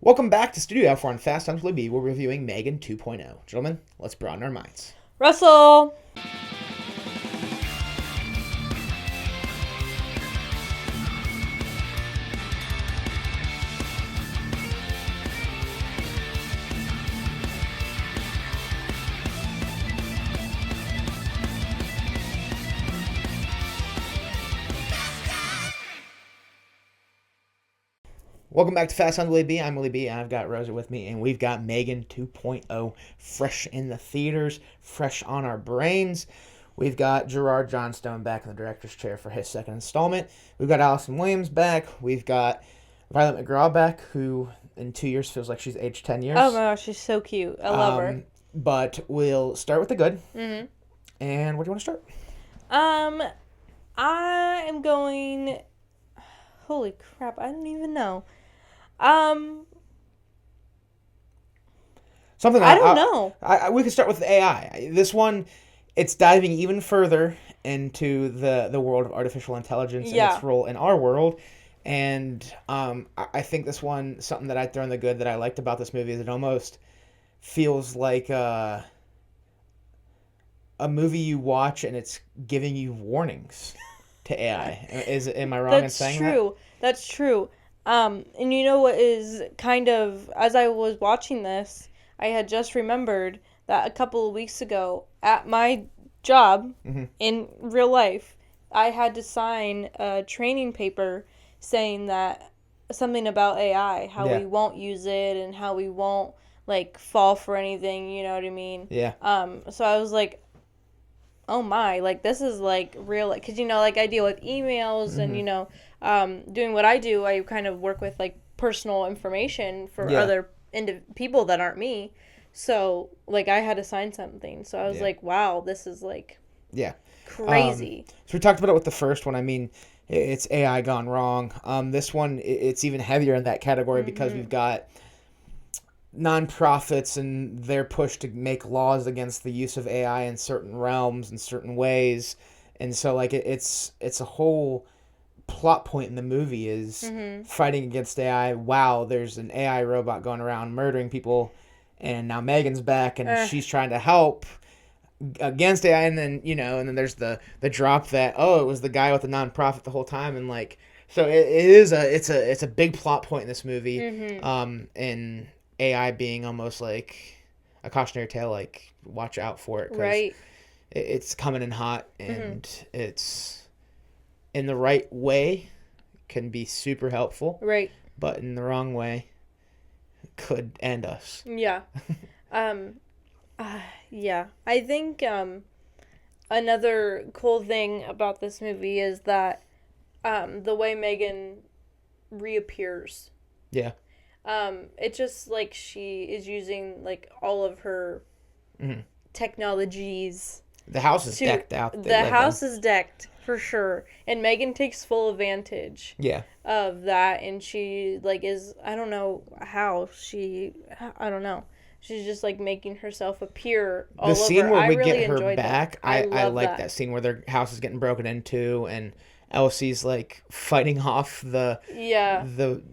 Welcome back to Studio F4 on Fast Times Willy. We're reviewing M3GAN 2.0. Gentlemen, let's broaden our minds. Russell! Welcome back to Fast Times Willy B. I'm Willy B. I've got Rosie with me, and we've got M3GAN 2.0 fresh in the theaters, fresh on our brains. We've got Gerard Johnstone back in the director's chair for his second installment. We've got Allison Williams back. We've got Violet McGraw back, who in 2 years feels like she's aged 10 years. Oh my gosh, she's so cute. I love her. But we'll start with the good. Mm-hmm. And where do you want to start? I am going... Holy crap, I don't even know. Something I don't know. We could start with the AI. This one, it's diving even further into the world of artificial intelligence and its role in our world. And I think this one, something that I'd throw in the good that I liked about this movie is it almost feels like a movie you watch and it's giving you warnings to AI. Am I wrong in saying that? That's true. That's true. And you know what is kind of, as I was watching this, I had just remembered that a couple of weeks ago at my job in real life, I had to sign a training paper saying that something about AI, how we won't use it and how we won't like fall for anything, you know what I mean? Yeah. So I was like, oh my, like this is like real, like, cause you know, like I deal with emails and you know, doing what I do, I kind of work with like personal information for other people that aren't me. So like I had to sign something. So I was like, wow, this is like crazy. So we talked about it with the first one. I mean, it's AI gone wrong. This one, it's even heavier in that category because we've got nonprofits and their push to make laws against the use of AI in certain realms and certain ways. And so like it's a whole plot point in the movie is fighting against AI. Wow, there's an AI robot going around murdering people, and now M3GAN's back and she's trying to help against AI. And then and then there's the drop that it was the guy with the nonprofit the whole time, and like so it's a big plot point in this movie. And AI being almost like a cautionary tale, like watch out for it, because it's coming in hot, and it's in the right way can be super helpful, but in the wrong way could end us. I think another cool thing about this movie is that the way M3GAN reappears. It's just like she is using like all of her technologies. The house is decked out. The house is decked for sure, and M3GAN takes full advantage. Of that, and she like is I don't know. She's just like making herself appear all over. The scene where we really get her back, I like that scene where their house is getting broken into and Elsie's like fighting off the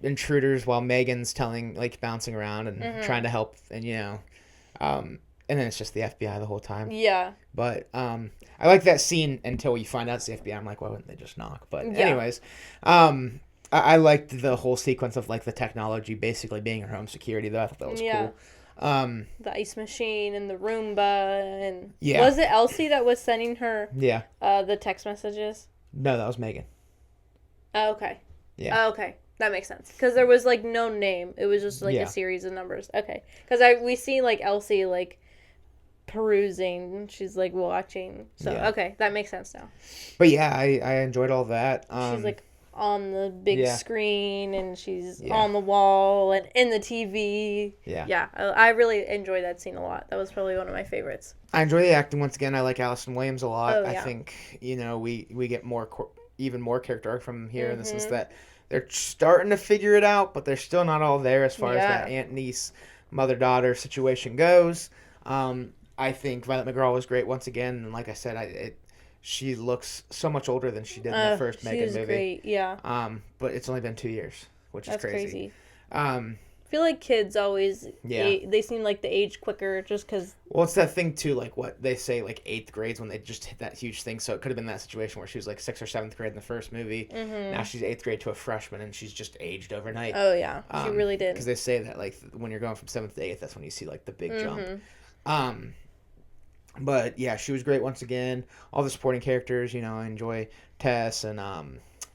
intruders while M3GAN's bouncing around and trying to help, and and then it's just the FBI the whole time. But I like that scene until you find out it's the FBI. I'm like, why wouldn't they just knock? But anyways, I liked the whole sequence of like the technology basically being her home security though. I thought that was cool. The ice machine and the Roomba and was it Elsie that was sending her the text messages? No, that was M3GAN. Oh, okay. Okay. That makes sense. Because there was, like, no name. It was just, like, a series of numbers. Okay. Because we see, like, Elsie, like, perusing. She's, like, watching. So, okay. That makes sense now. But, yeah, I enjoyed all that. She's, like, on the big screen, and she's on the wall and in the TV. I really enjoyed that scene a lot. That was probably one of my favorites. I enjoy the acting once again. I like Allison Williams a lot. I think we get even more character arc from here in the sense that they're starting to figure it out, but they're still not all there as far as that aunt niece mother daughter situation goes. I think Violet McGraw was great once again, and like I said, she looks so much older than she did in the first M3GAN movie. Great, But it's only been 2 years, which is crazy. feel like kids always, Yeah. they seem like they age quicker just because... Well, it's that thing, too, like what they say, like 8th grades when they just hit that huge thing. So it could have been that situation where she was like 6th or 7th grade in the first movie. Mm-hmm. Now she's 8th grade to a freshman, and she's just aged overnight. Oh, yeah. She really did. Because they say that, like, when you're going from 7th to 8th, that's when you see, like, the big Mm-hmm. jump. But, yeah, she was great once again. All the supporting characters, you know, I enjoy Tess and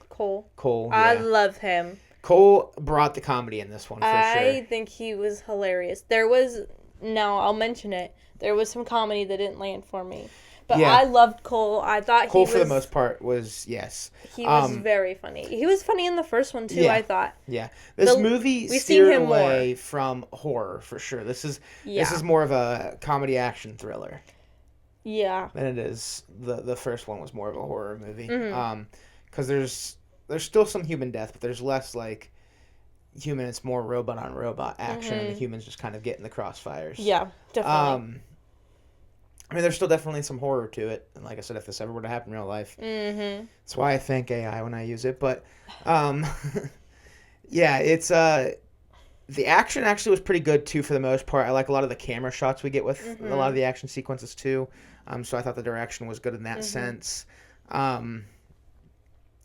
Cole. Cole. I Yeah. love him. Cole brought the comedy in this one, for sure. I think he was hilarious. There was... Now, I'll mention it. There was some comedy that didn't land for me. But Yeah. I loved Cole. I thought Cole, he was... for the most part, was, yes. He was very funny. He was funny in the first one, too, Yeah. I thought. Yeah. This movie we've steered seen him away from horror, for sure. This is more of a comedy action thriller Yeah. than it is. The first one was more of a horror movie. Mm-hmm. Because there's still some human death, but there's less, like, human. It's more robot on robot action, and the humans just kind of get in the crossfires. Yeah, definitely. I mean, there's still definitely some horror to it, and like I said, if this ever were to happen in real life, that's why I thank AI when I use it. But, yeah, it's the action actually was pretty good too for the most part. I like a lot of the camera shots we get with a lot of the action sequences too. So I thought the direction was good in that sense. And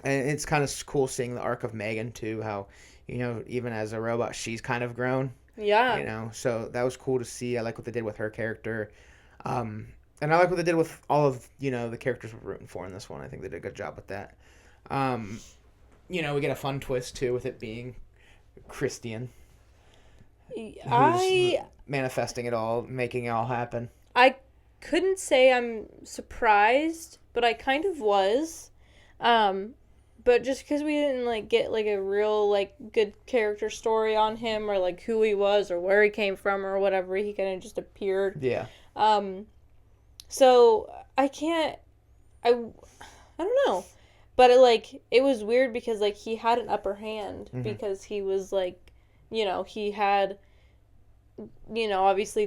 it's kind of cool seeing the arc of M3GAN too. How, you know, even as a robot, she's kind of grown. Yeah. You know, so that was cool to see. I like what they did with her character. And I like what they did with all of, you know, the characters we're rooting for in this one. I think they did a good job with that. You know, we get a fun twist, too, with it being Christian. Who's manifesting it all, making it all happen. I couldn't say I'm surprised, but I kind of was. But just because we didn't, like, get, like, a real, like, good character story on him or, like, who he was or where he came from or whatever, he kind of just appeared. Yeah. So I don't know, but it was weird because, like, he had an upper hand because he was, like, you know, he had, you know, obviously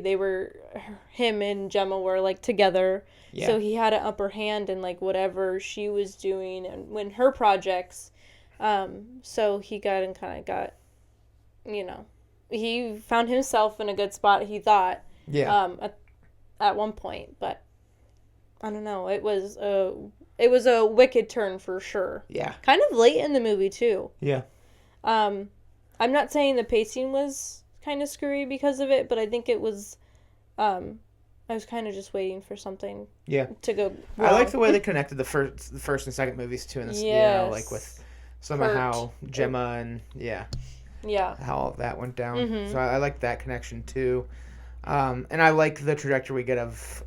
him and Gemma were, like, together, so he had an upper hand in, like, whatever she was doing and when her projects, so he got, you know, he found himself in a good spot, he thought, at one point, but I don't know. It was a wicked turn for sure. Yeah. Kind of late in the movie too. Yeah. I'm not saying the pacing was kind of screwy because of it, but I think it was. I was kind of just waiting for something. To go wrong. I like the way they connected the first and second movies too, in this, you know, like with somehow Gemma and how all that went down. So I like that connection too. And I like the trajectory we get of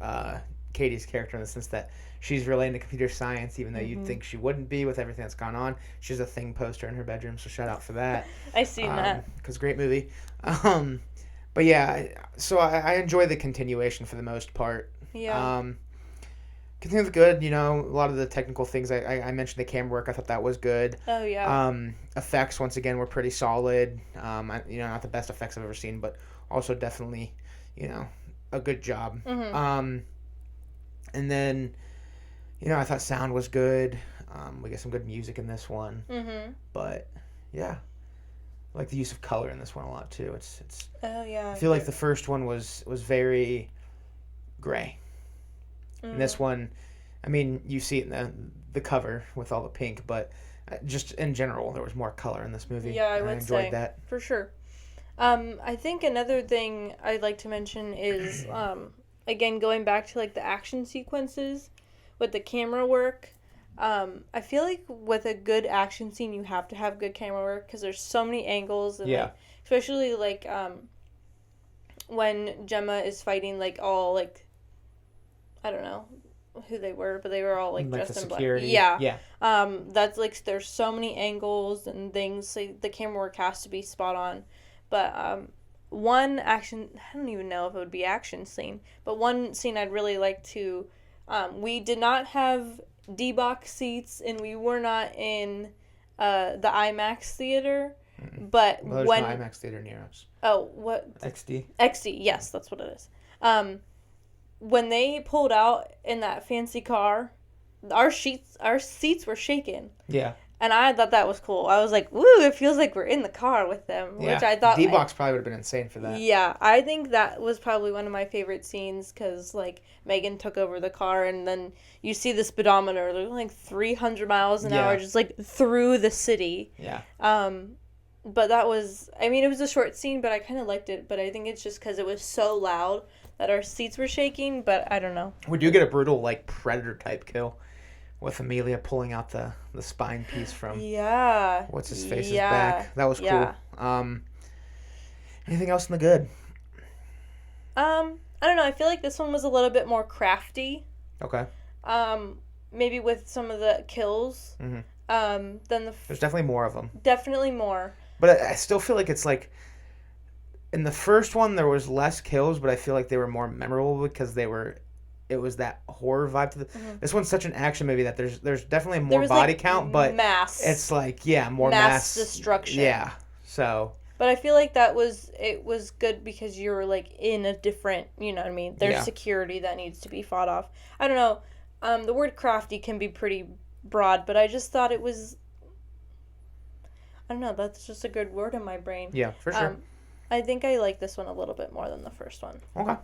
Katie's character in the sense that she's really into computer science, even though you'd think she wouldn't be with everything that's gone on. She's a Thing poster in her bedroom, so shout out for that. I seen that. Because great movie. But yeah, so I enjoy the continuation for the most part. Yeah. Continues good, you know, a lot of the technical things. I mentioned the camera work. I thought that was good. Oh, yeah. Effects, once again, were pretty solid. You know, not the best effects I've ever seen, but also definitely, you know, a good job. And then, you know, I thought sound was good. We get some good music in this one. But, yeah. I like the use of color in this one a lot, too. It's. Oh, yeah. I feel like the first one was very gray. And this one, I mean, you see it in the cover with all the pink, but just in general, there was more color in this movie. Yeah, I would say. I enjoyed that. For sure. I think another thing I'd like to mention is, again, going back to, like, the action sequences with the camera work. I feel like with a good action scene, you have to have good camera work because there's so many angles. And like, especially, like, when Gemma is fighting, like, all, like, I don't know who they were, but they were all, like dressed in black. Yeah. That's, like, there's so many angles and things. So the camera work has to be spot on. But one action, I don't even know if it would be action scene, but one scene I'd really like to, we did not have D-box seats and we were not in the IMAX theater, but there's when... no IMAX theater near us. Oh, what? XD? XD, yes, that's what it is. When they pulled out in that fancy car, our seats were shaking. Yeah. And I thought that was cool. I was like, "Ooh, it feels like we're in the car with them," which I thought. D-Box probably would have been insane for that. Yeah, I think that was probably one of my favorite scenes because like M3GAN took over the car, and then you see the speedometer, like 300 miles an hour, just like through the city. Yeah. But that was, I mean, it was a short scene, but I kind of liked it. But I think it's just because it was so loud that our seats were shaking. But I don't know. We do get a brutal like Predator type kill. With Amelia pulling out the spine piece from what's his face's back. That was cool. Anything else in the good? I don't know. I feel like this one was a little bit more crafty. Okay. Maybe with some of the kills. Mm-hmm. Than the. There's definitely more of them. Definitely more. But I still feel like it's like in the first one there was less kills, but I feel like they were more memorable because it was that horror vibe to the. Mm-hmm. This one's such an action movie that there's definitely more body count, but it's like more mass destruction. Yeah, so. But I feel like it was good because you were like in a different, you know what I mean. There's security that needs to be fought off. I don't know. The word crafty can be pretty broad, but I just thought it was. I don't know. That's just a good word in my brain. Yeah, for sure. I think I like this one a little bit more than the first one. Okay.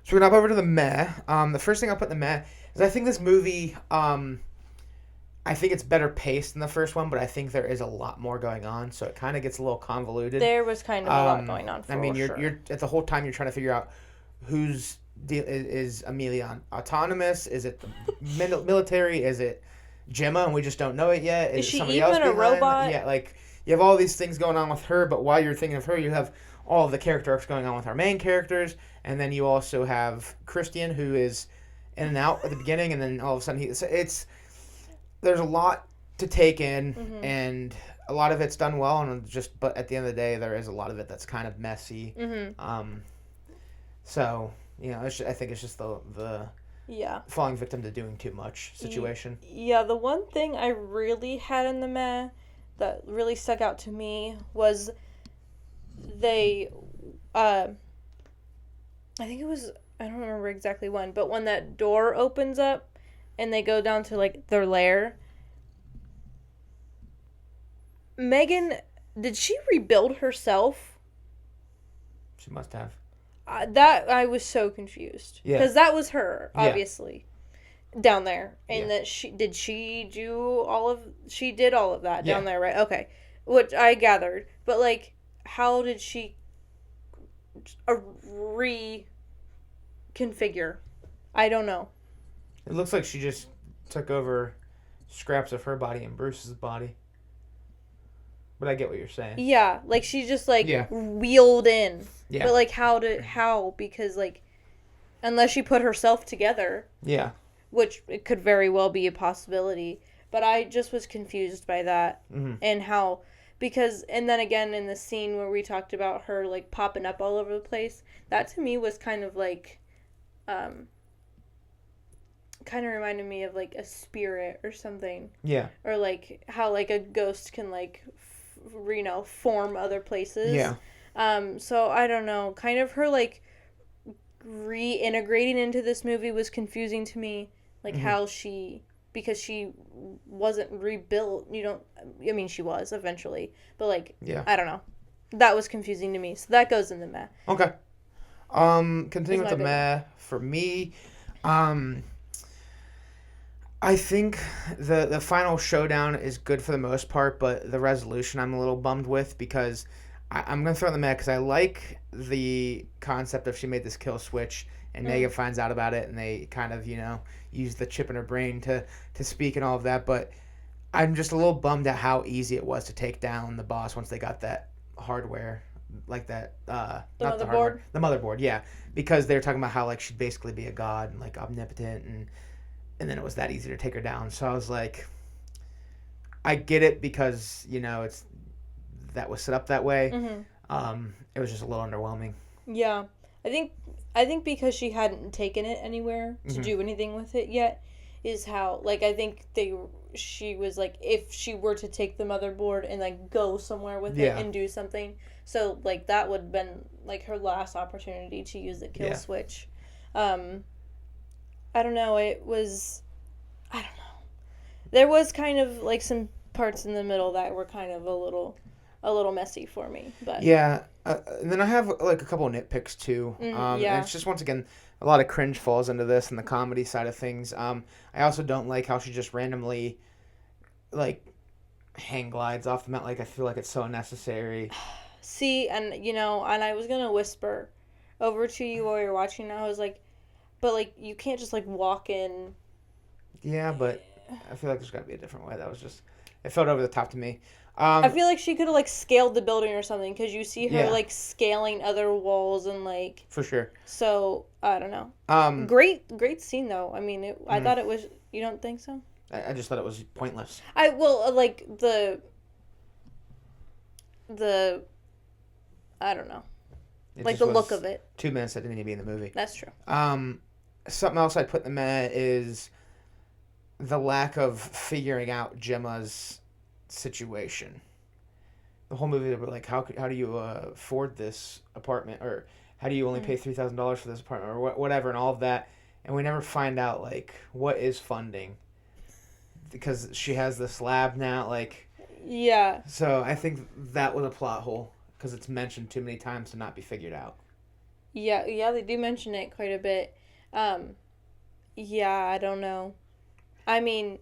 So we're going to hop over to the meh. The first thing I'll put in the meh is I think this movie, I think it's better paced than the first one, but I think there is a lot more going on, so it kind of gets a little convoluted. There was kind of a lot going on for I mean, sure. you're at the whole time you're trying to figure out is Amelia autonomous? Is it the military? Is it Gemma and we just don't know it yet? Is she somebody even else a robot? Yeah, like you have all these things going on with her, but while you're thinking of her, you have all of the character arcs going on with our main characters, and then you also have Christian, who is in and out at the beginning, and then all of a sudden there's a lot to take in, mm-hmm. and a lot of it's done well, and but at the end of the day, there is a lot of it that's kind of messy. Mm-hmm. So I think it's just the falling victim to doing too much situation. Yeah, the one thing I really had in the meh that really stuck out to me was they, I think it was, I don't remember exactly when, but when that door opens up and they go down to like their lair, M3GAN, did she rebuild herself? She must have. That I was so confused. Yeah. Because that was her, obviously, down there. And that she did all of that down there, right? Okay. Which I gathered. But, like, how did she reconfigure? I don't know. It looks like she just took over scraps of her body and Bruce's body. But I get what you're saying. Yeah, like she just wheeled in. Yeah. But like how? Because like unless she put herself together. Yeah. Which it could very well be a possibility. But I just was confused by that. Mm-hmm. And how and then again in the scene where we talked about her like popping up all over the place, that to me was kind of like kind of reminded me of like a spirit or something. Yeah. Or like how like a ghost can like form other places. Yeah. So I don't know. Kind of her like reintegrating into this movie was confusing to me. Like mm-hmm. how because she wasn't rebuilt. I mean she was eventually, but like I don't know. That was confusing to me. So that goes in the meh. Okay. Continuing with the meh for me. I think the final showdown is good for the most part, but the resolution I'm a little bummed with because I'm going to throw in the meh because I like the concept of she made this kill switch and M3GAN finds out about it and they kind of, use the chip in her brain to speak and all of that, but I'm just a little bummed at how easy it was to take down the boss once they got that hardware, like that, the motherboard? The motherboard, yeah, because they were talking about how like she'd basically be a god and like omnipotent and then it was that easy to take her down. So I was like, I get it because, it's that was set up that way. Mm-hmm. It was just a little underwhelming. Yeah. I think because she hadn't taken it anywhere to mm-hmm. do anything with it yet is how, like, I think she was like, if she were to take the motherboard and, like, go somewhere with it and do something. So, like, that would have been, like, her last opportunity to use the kill switch. I don't know. I don't know. There was kind of, like, some parts in the middle that were kind of a little messy for me. But Yeah, and then I have like a couple of nitpicks too. And yeah. it's just once again a lot of cringe falls into this and the comedy side of things. I also don't like how she just randomly like hang glides off the mountain. Like I feel like it's so unnecessary. See, and and I was gonna whisper over to you while you're watching. I was like, but like you can't just like walk in. Yeah, but I feel like there's got to be a different way. That was just it felt over the top to me. I feel like she could have like scaled the building or something because you see her Yeah. like scaling other walls and like. For sure. So I don't know. Great scene though. I mean, I thought it was. You don't think so? I just thought it was pointless. Like the. I don't know. It like just the look was of it. 2 minutes that didn't need to be in the movie. That's true. Something else I'd put in the meh is the lack of figuring out Gemma's situation. The whole movie, they were like, how do you afford this apartment, or how do you only pay $3,000 for this apartment, or whatever, and all of that, and we never find out like what is funding, because she has this lab now, like. Yeah. So I think that was a plot hole because it's mentioned too many times to not be figured out. Yeah, they do mention it quite a bit. Yeah, I don't know. I mean,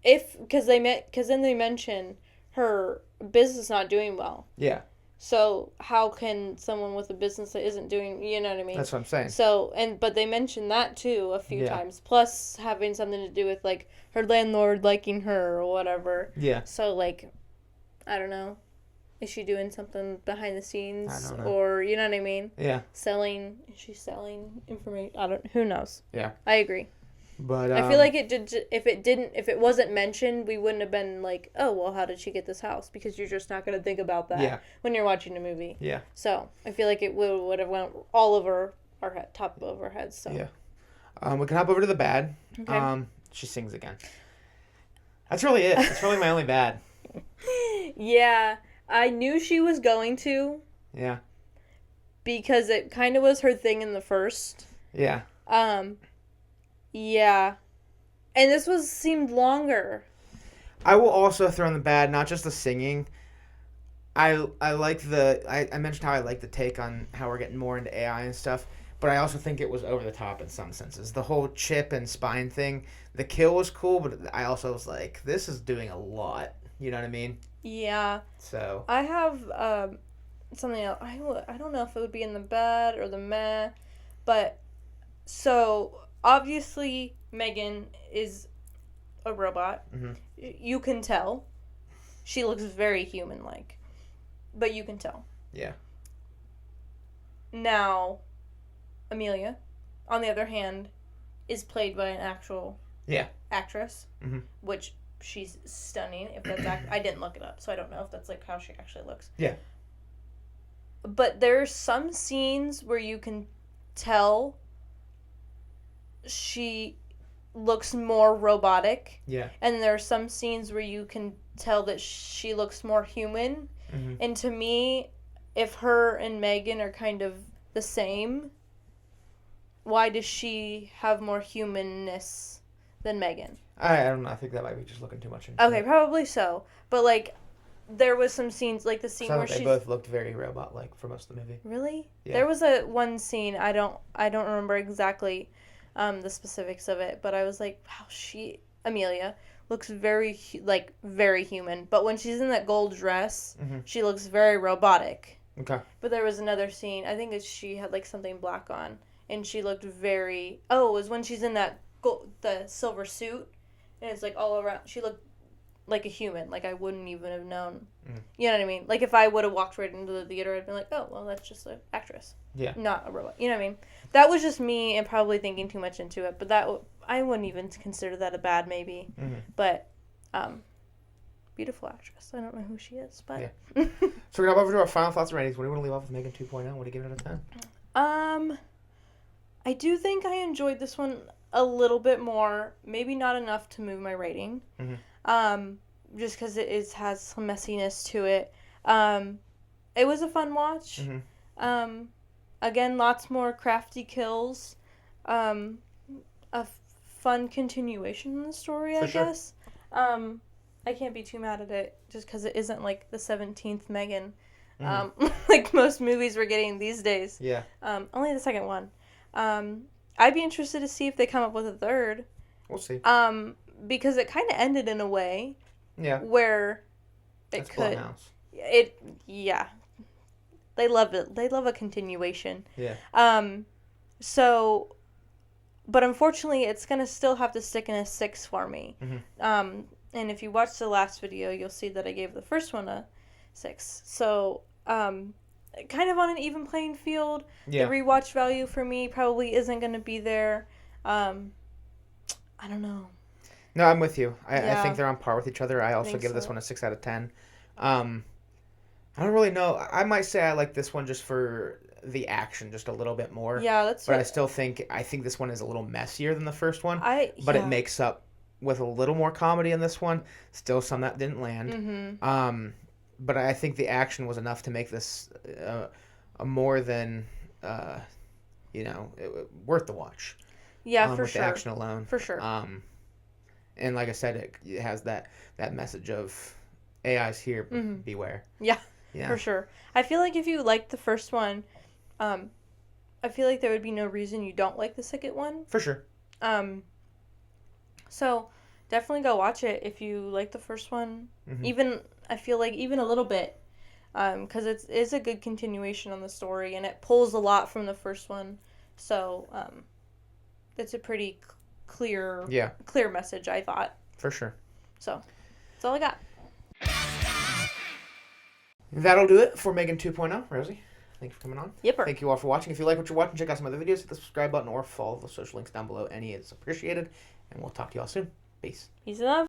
because then they mention her business not doing well. Yeah. So how can someone with a business that isn't doing, you know what I mean? That's what I'm saying. So but they mentioned that too a few times. Plus having something to do with like her landlord liking her or whatever. Yeah. So like, I don't know. Is she doing something behind the scenes? I don't know. Or, you know what I mean? Yeah. Is she selling information? Who knows? Yeah. I agree. But I feel like if it wasn't mentioned, we wouldn't have been like, oh, well, how did she get this house? Because you're just not going to think about that when you're watching a movie. Yeah. So I feel like it would have went all over our head, top of our heads. So. Yeah. We can hop over to the bad. Okay. She sings again. That's really it. That's really my only bad. Yeah. I knew she was going to. Yeah. Because it kind of was her thing in the first. Yeah. Yeah. And this seemed longer. I will also throw in the bad, not just the singing. I like I mentioned how I like the take on how we're getting more into AI and stuff, but I also think it was over the top in some senses. The whole chip and spine thing, the kill was cool, but I also was like, this is doing a lot. You know what I mean? Yeah. So. I have something else. I don't know if it would be in the bad or the meh, but so obviously M3GAN is a robot. Mm-hmm. You can tell. She looks very human-like, but you can tell. Yeah. Now, Amelia, on the other hand, is played by an actual actress, which she's stunning. If that's I didn't look it up, so I don't know if that's like how she actually looks. Yeah. But there's some scenes where you can tell she looks more robotic. Yeah. And there are some scenes where you can tell that she looks more human. Mm-hmm. And to me, if her and M3GAN are kind of the same, why does she have more humanness than M3GAN? I don't know. I think that might be just looking too much into Okay, it. probably so. But like, there was some scenes, like the scene where they both looked very robot-like for most of the movie. Really? Yeah. There was one scene, I don't remember exactly the specifics of it, but I was like, wow, Amelia looks very human, but when she's in that gold dress, she looks very robotic. Okay. But there was another scene, I think she had like something black on, and she looked it was when she's in that the silver suit, and it's like all around, she looked like a human, like I wouldn't even have known. You know what I mean? Like if I would have walked right into the theater, I'd been like, oh, well, that's just an actress. Yeah. Not a robot. You know what I mean? That was just me and probably thinking too much into it, but I wouldn't even consider that a bad maybe. But, beautiful actress. I don't know who she is, but. Yeah. So we're going to go over to our final thoughts and ratings. What do you want to leave off with M3GAN 2.0? What do you give it out of 10? I do think I enjoyed this one a little bit more. Maybe not enough to move my rating. Just because it has some messiness to it. It was a fun watch. Again, lots more crafty kills. A fun continuation in the story, I guess. I can't be too mad at it just because it isn't like the 17th M3GAN, Mm-hmm. like most movies we're getting these days. Yeah. Only the second one. I'd be interested to see if they come up with a third. We'll see. Because it kind of ended in a way. Yeah. Where it That's could. Blumhouse. Yeah. They love it. They love a continuation. Yeah. So, but unfortunately, it's gonna still have to stick in a 6 for me. Mm-hmm. And if you watch the last video, you'll see that I gave the first one a 6. So, kind of on an even playing field. Yeah. The rewatch value for me probably isn't gonna be there. I don't know. No, I'm with you. I think Yeah. they're on par with each other. I also Think give this so. one a 6 out of 10. I don't really know. I might say I like this one just for the action just a little bit more. Yeah, that's But what I still think this one is a little messier than the first one. But yeah. it makes up with a little more comedy in this one. Still some that didn't land. Mm-hmm. But I think the action was enough to make this a more than worth the watch. Yeah, for with sure. the action alone. For sure. And like I said, it has that message of AI's here, Mm-hmm. beware. Yeah, Yeah. for sure. I feel like if you liked the first one, I feel like there would be no reason you don't like the second one. For sure. So definitely go watch it if you like the first one. Mm-hmm. I feel like even a little bit, because it is a good continuation on the story and it pulls a lot from the first one. So it's a pretty clear message, I thought. For sure. So that's all I got. That'll do it for M3GAN 2.0. Rosie, thank you for coming on. Yipper. Thank you all for watching. If you like what you're watching, check out some other videos. Hit the subscribe button or follow the social links down below. Any is appreciated. And we'll talk to you all soon. Peace. Peace and love.